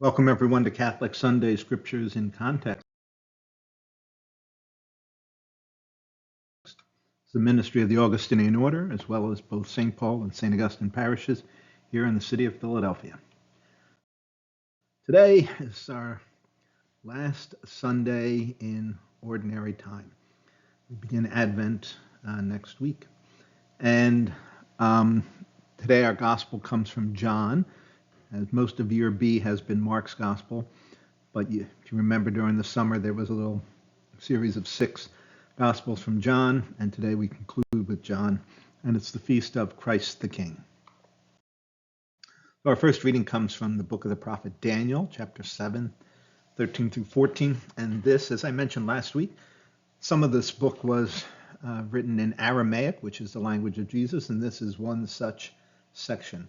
Welcome everyone to Catholic Sunday Scriptures in Context. It's the ministry of the Augustinian Order, as well as both St. Paul and St. Augustine parishes here in the city of Philadelphia. Today is our last Sunday in Ordinary Time. We begin Advent next week. And today our Gospel comes from John. As most of year B has been Mark's Gospel, but if you remember during the summer there was a little series of 6 Gospels from John, and today we conclude with John, and it's the feast of Christ the King. So our first reading comes from the book of the prophet Daniel, chapter 7, 13 through 14, and this, as I mentioned last week, some of this book was written in Aramaic, which is the language of Jesus, and this is one such section.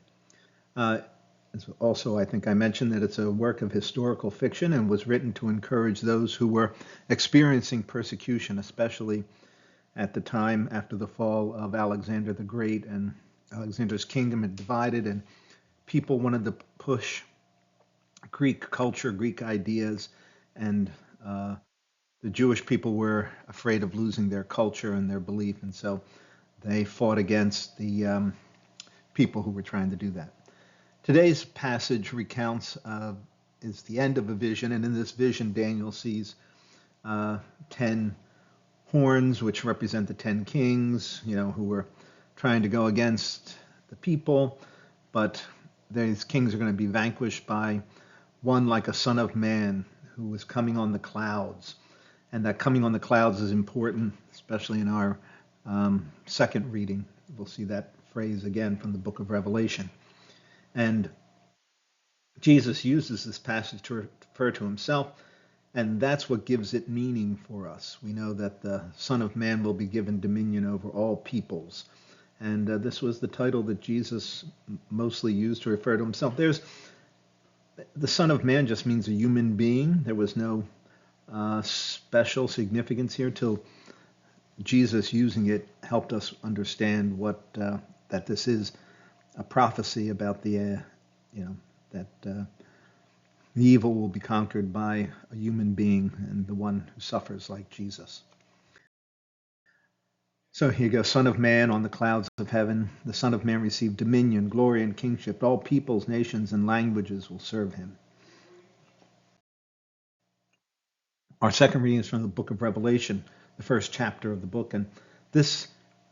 Also, I think I mentioned that it's a work of historical fiction and was written to encourage those who were experiencing persecution, especially at the time after the fall of Alexander the Great, and Alexander's kingdom had divided, and people wanted to push Greek culture, Greek ideas, and the Jewish people were afraid of losing their culture and their belief, and so they fought against the people who were trying to do that. Today's passage recounts is the end of a vision, and in this vision Daniel sees 10 horns, which represent the 10 kings, who were trying to go against the people, but these kings are going to be vanquished by one like a son of man who is coming on the clouds. And that coming on the clouds is important, especially in our second reading. We'll see that phrase again from the book of Revelation. And Jesus uses this passage to refer to himself, and that's what gives it meaning for us. We know that the Son of Man will be given dominion over all peoples. And this was the title that Jesus mostly used to refer to himself. The Son of Man just means a human being. There was no special significance here till Jesus using it helped us understand that this is a prophecy about that the evil will be conquered by a human being and the one who suffers like Jesus. So here you go, Son of Man on the clouds of heaven. The Son of Man received dominion, glory, and kingship. All peoples, nations, and languages will serve him. Our second reading is from the book of Revelation, the first chapter of the book. And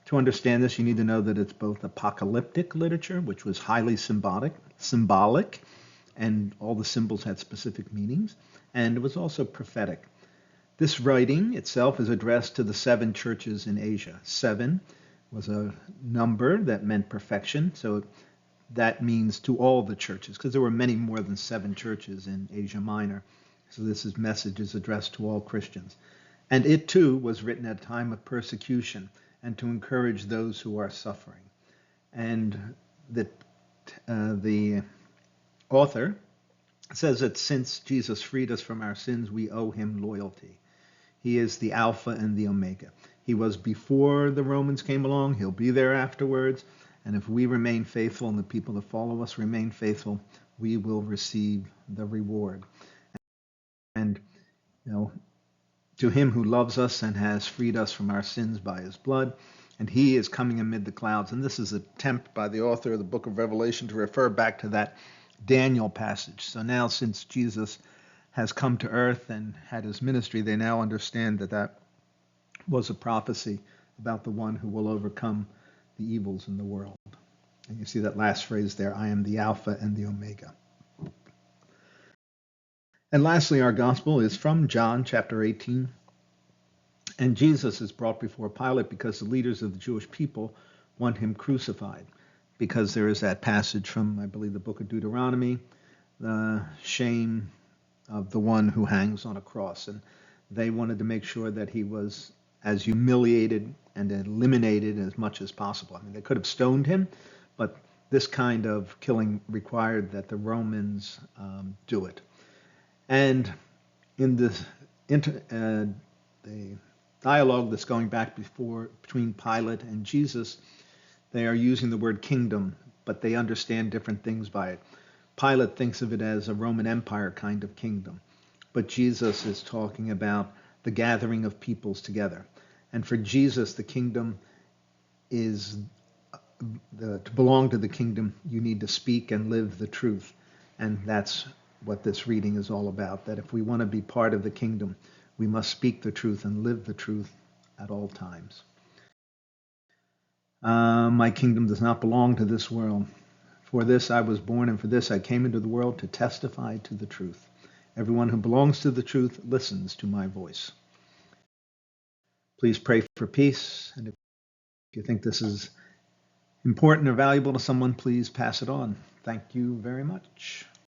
to understand this, you need to know that it's both apocalyptic literature, which was highly symbolic, and all the symbols had specific meanings, and it was also prophetic. This writing itself is addressed to the 7 churches in Asia. 7 was a number that meant perfection, so that means to all the churches, because there were many more than 7 churches in Asia Minor. So this message is addressed to all Christians. And it too was written at a time of persecution and to encourage those who are suffering. And the author says that since Jesus freed us from our sins, we owe him loyalty. He is the Alpha and the Omega. He was before the Romans came along. He'll be there afterwards. And if we remain faithful and the people that follow us remain faithful, we will receive the reward. And, to him who loves us and has freed us from our sins by his blood, and he is coming amid the clouds. And this is an attempt by the author of the book of Revelation to refer back to that Daniel passage. So now, since Jesus has come to earth and had his ministry, they now understand that was a prophecy about the one who will overcome the evils in the world. And you see that last phrase there, I am the Alpha and the Omega. And lastly, our gospel is from John chapter 18. And Jesus is brought before Pilate because the leaders of the Jewish people want him crucified. Because there is that passage from, I believe, the book of Deuteronomy, the shame of the one who hangs on a cross. And they wanted to make sure that he was as humiliated and eliminated as much as possible. I mean, they could have stoned him, but this kind of killing required that the Romans do it. And in the dialogue that's going back between Pilate and Jesus, they are using the word kingdom, but they understand different things by it. Pilate thinks of it as a Roman Empire kind of kingdom. But Jesus is talking about the gathering of peoples together. And for Jesus, the kingdom is to belong to the kingdom, you need to speak and live the truth. And that's what this reading is all about, that if we want to be part of the kingdom, we must speak the truth and live the truth at all times. My kingdom does not belong to this world. For this I was born, and for this I came into the world, to testify to the truth. Everyone who belongs to the truth listens to my voice. Please pray for peace, and if you think this is important or valuable to someone, please pass it on. Thank you very much.